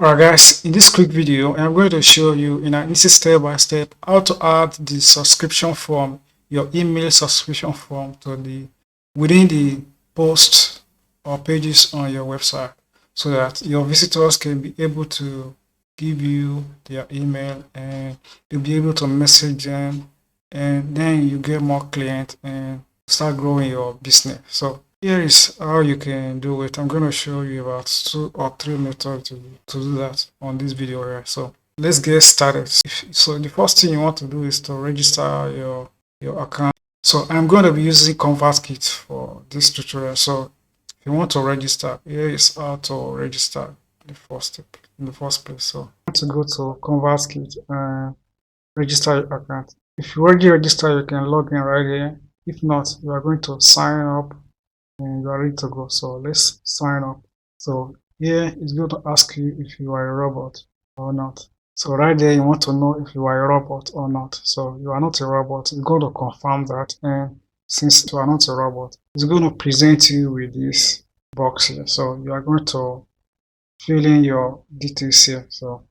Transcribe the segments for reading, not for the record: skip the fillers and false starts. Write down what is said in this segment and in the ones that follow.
Alright guys, in this quick video, I'm going to show you in an easy step-by-step how to add the subscription form, your email subscription form to the within the posts or pages on your website so that your visitors can be able to give you their email and you'll be able to message them, and then you get more clients and start growing your business. So here is how you can do it. I'm going to show you about 2 or 3 methods to do that on this video here. So let's get started. So the first thing you want to do is to register your account. So I'm going to be using ConvertKit for this tutorial. So if you want to register, here is how to register the first step in the first place. So you want to go to ConvertKit and register your account. If you already register, you can log in right here. If not, you are going to sign up and you are ready to go. So let's sign up. So here it's going to ask you if you are a robot or not. So right there you want to know if you are a robot or not. So you are not a robot. It's going to confirm that, and since you are not a robot, it's going to present you with this box here. So you are going to fill in your details here. So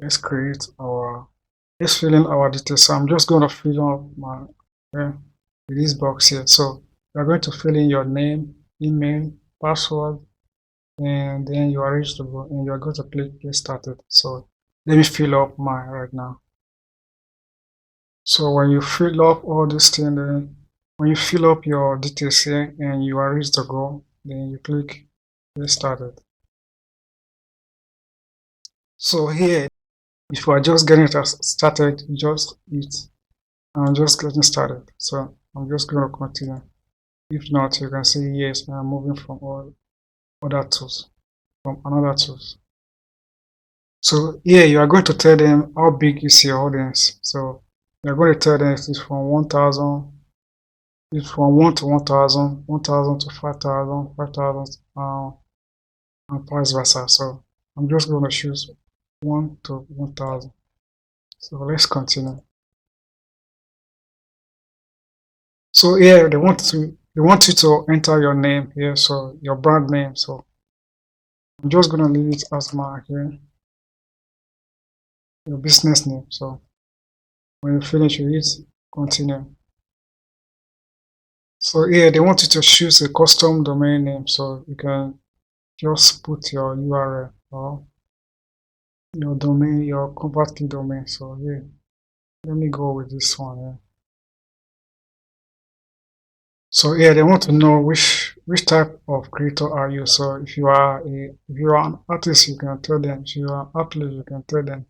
let's fill in our details. So I'm just going to fill up my this box here. So you are going to fill in your name, email, password, and then you are ready to go, and you are going to click get started. So let me fill up mine right now. So when you fill up all this thing, then when you fill up your details here and you are ready to go, then you click get started. So here, if you are just getting started, just hit I'm just getting started. So I'm just going to continue. If not, you can say yes, I'm moving from all other tools, from another tools. So here you are going to tell them how big is your audience. So you're going to tell them it's from 1,000, it's from 1 to 1,000, 1,000 to 5,000, 5,000, and vice versa. So I'm just going to choose 1 to 1,000. So let's continue. So here they want you to enter your name here, so your brand name. So I'm just gonna leave it as Mark here, your business name. So when you finish with it, continue. So here they want you to choose a custom domain name, so you can just put your URL or your domain, your ConvertKit domain. So here, let me go with this one here. So here they want to know which type of creator are you. So if you are an artist, you can tell them. If you are an athlete, you can tell them.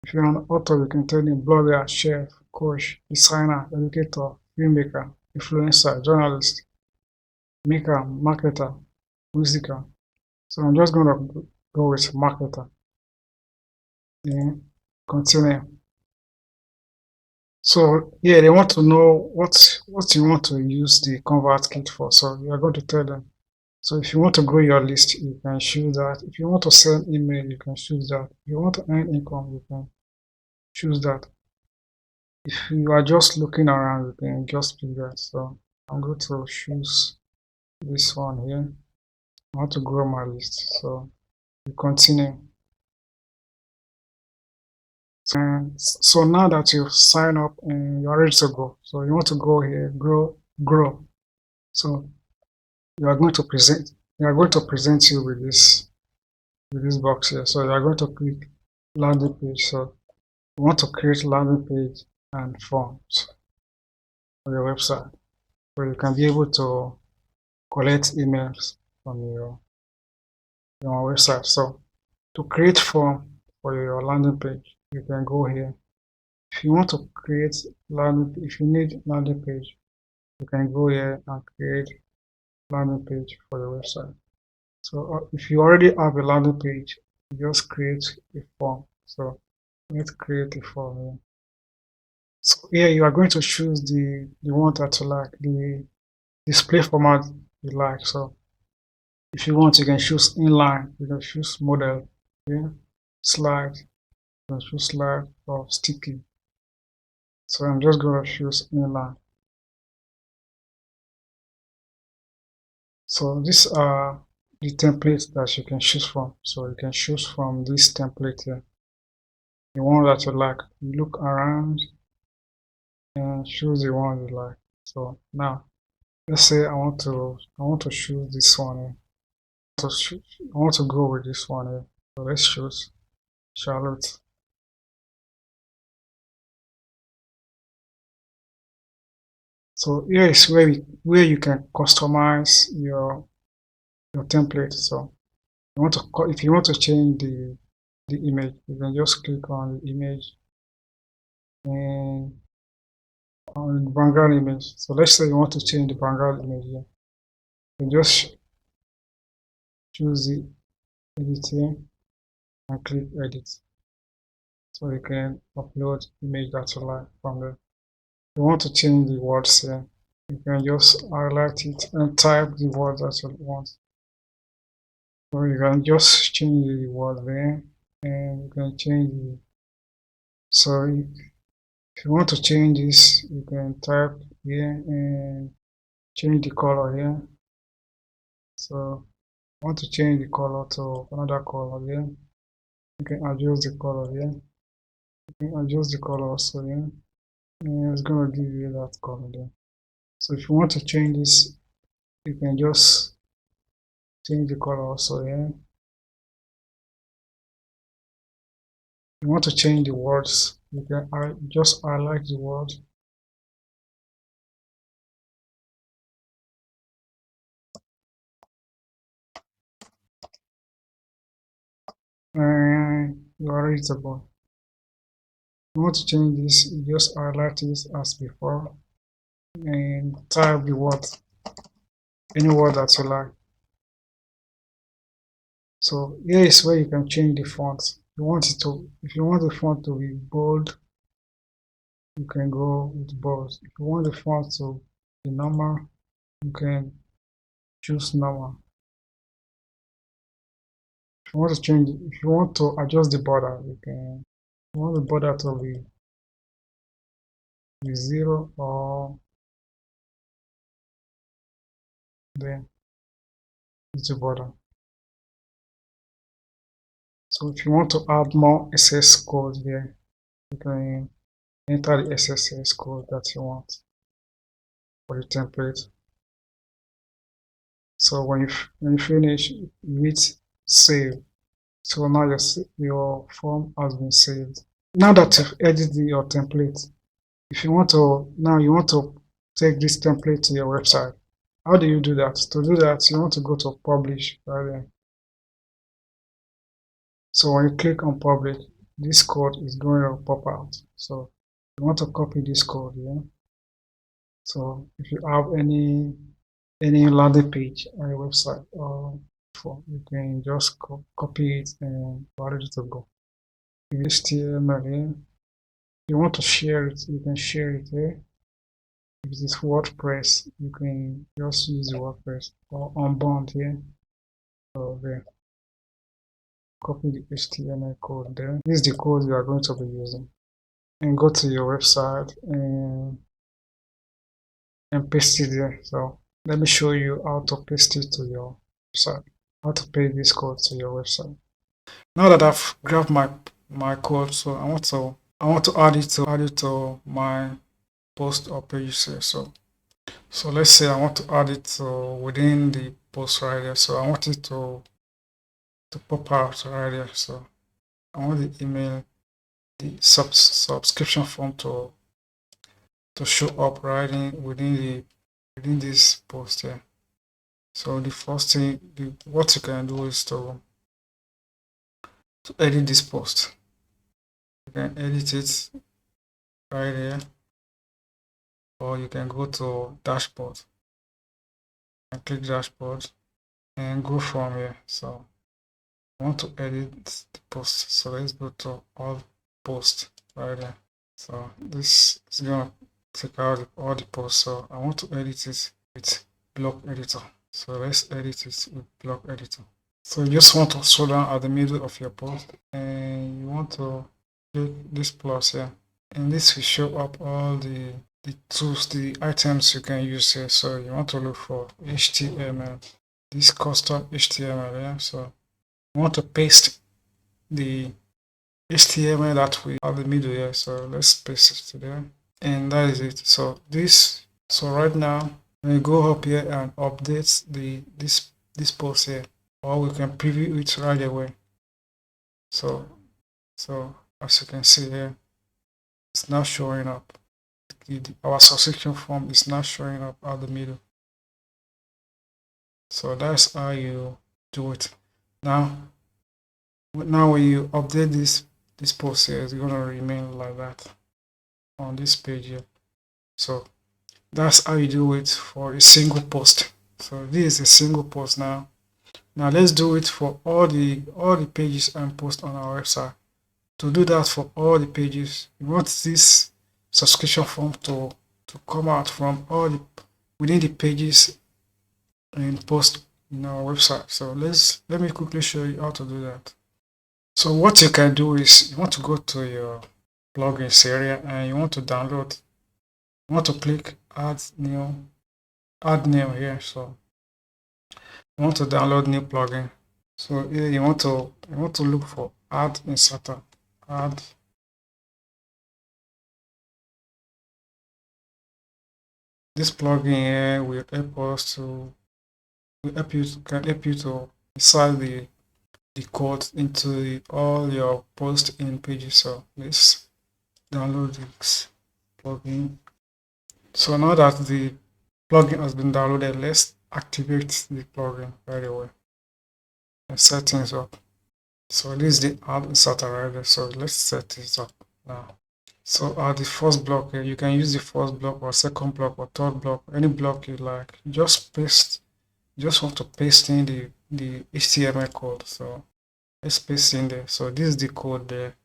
If you're an author, you can tell them blogger, chef, coach, designer, educator, filmmaker, influencer, journalist, maker, marketer, musiker. So I'm just going to go with marketer and continue. So yeah, they want to know what you want to use the ConvertKit for. So you are going to tell them. So if you want to grow your list, you can choose that. If you want to send email, you can choose that. If you want to earn income, you can choose that. If you are just looking around, you can just pick that. So I'm going to choose this one here. I want to grow my list. So we continue. And so now that you sign up and you're ready to go, so you want to go here, grow. So you are going to present you with this box here. So you are going to click landing page. So you want to create landing page and forms for your website, where you can be able to collect emails from your website. So to create form for your landing page, you can go here. If you want to create if you need landing page, you can go here and create landing page for your website. So if you already have a landing page, you just create a form. So let's create a form here. So here you are going to choose the one that you like, the display format you like. So if you want, you can choose inline, you can choose model, yeah, slide, you can choose slide or sticky. So I'm just going to choose inline. So these are the template that you can choose from. So you can choose from this template here, the one that you like. You look around and choose the one you like. So now let's say I want to choose this one here. I want to go with this one here. So let's choose Charlotte. So here is where you can customize your template. So if you want to change the image, you can just click on the image and on the background image. So let's say you want to change the background image here. You just choose the edit here and click edit. So you can upload image that you like from there. If you want to change the words here, you can just highlight it and type the word that you want. So you can just change the word there and you can change the, so if you want to change this, you can type here and change the color here. So I want to change the color to another color here. You can adjust the color here. You can adjust the color also here. And it's gonna give you that color there. So if you want to change this, you can just change the color also here. If you want to change the words, you can just highlight the word. And you are ready to go. If you want to change this, you just highlight this as before and type the word, any word that you like. So here is where you can change the font. If you want the font to be bold, you can go with bold. If you want the font to be normal, you can choose normal. If you want to change, if you want to adjust the border, you can. If you want the border to be 0 or then it's the border. So if you want to add more SS code here, you can enter the SSS code that you want for the template. So when you finish, you hit save. So now your form has been saved. Now that you've edited your template, if you want to take this template to your website, how do you do that? To do that, you want to go to publish right there. So when you click on publish, this code is going to pop out. So you want to copy this code here. So if you have any landing page on your website or you can just copy it and ready to go. HTML here. If you want to share it, you can share it here. If it is WordPress, you can just use WordPress or Unbound here. So there. Copy the HTML code there. This is the code you are going to be using. And go to your website and paste it there. So let me show you how to paste it to your website. How to paste this code to your website. Now that I've grabbed my code, so I want to add it to my post or page here. So let's say I want to add it within the post right here. So I want it to pop out right here. So I want the email, the subscription form to show up right within this post here. So the first thing, what you can do is to edit this post. You can edit it right here, or you can go to dashboard and click dashboard and go from here. So I want to edit the post, so let's go to all posts right there. So this is gonna take out all the posts. So I want to edit it with block editor. So let's edit it with block editor. So you just want to scroll down at the middle of your post and you want to click this plus here, and this will show up all the tools, the items you can use here. So you want to look for HTML. this custom HTML. Yeah, so we want to paste the HTML that we have the middle here. So let's paste it to there, and that is it. So right now when you go up here and update this post here, or we can preview it right away. So as you can see here, it's now showing up. Our subscription form is now showing up at the middle. So that's how you do it. Now when you update this post here, it's gonna remain like that on this page here. So that's how you do it for a single post. So this is a single post now. Now let's do it for all the pages and posts on our website. To do that for all the pages, we want this subscription form to come out from all the within the pages and post in our website. So let me quickly show you how to do that. So what you can do is you want to go to your plugins area and you want to download. You want to click add new here. So you want to download new plugin. So here you want to look for add inserter. Add this plugin here will help us to can help you to insert the code into all your post in pages. So let's download this plugin. So now that the plugin has been downloaded, let's activate the plugin right away and set things up. So this is the add inserter right there. So let's set this up now. So at the first block here, you can use the first block or second block or third block, any block you like. Just want to paste in the HTML code. So let's paste in there. So this is the code there.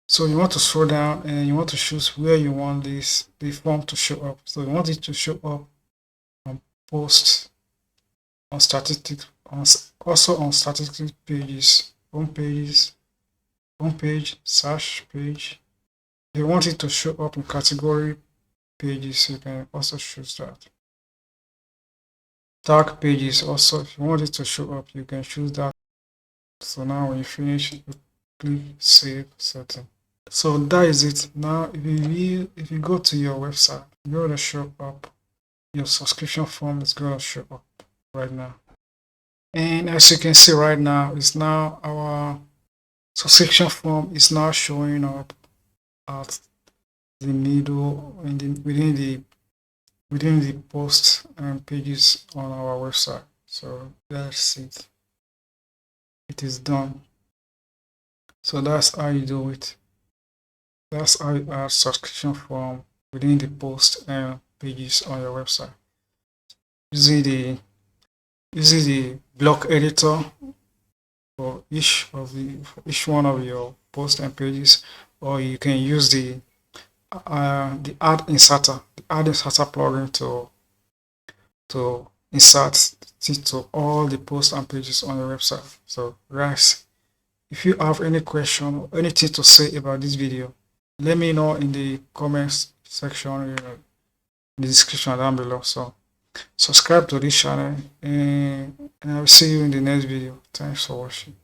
So you want to scroll down and you want to choose where you want the form to show up. So you want it to show up on posts, on statistics, also on statistics pages, home page, search page. If you want it to show up in category pages, you can also choose that. Tag pages also, if you want it to show up, you can choose that. So now when you finish, you click save setting. So that is it. Now if you go to your website, it's going to show up. Your subscription form is going to show up right now. And as you can see right now, it's now our subscription form is now showing up at the middle within the posts and pages on our website. So that's it. It is done. So that's how you do it. That's how you add subscription form within the post and pages on your website using the block editor for each one of your posts and pages, or you can use the add inserter plugin to insert it to all the posts and pages on your website. So guys, if you have any question or anything to say about this video, let me know in the comments section, in the description down below. So subscribe to this channel and I will see you in the next video. Thanks for watching.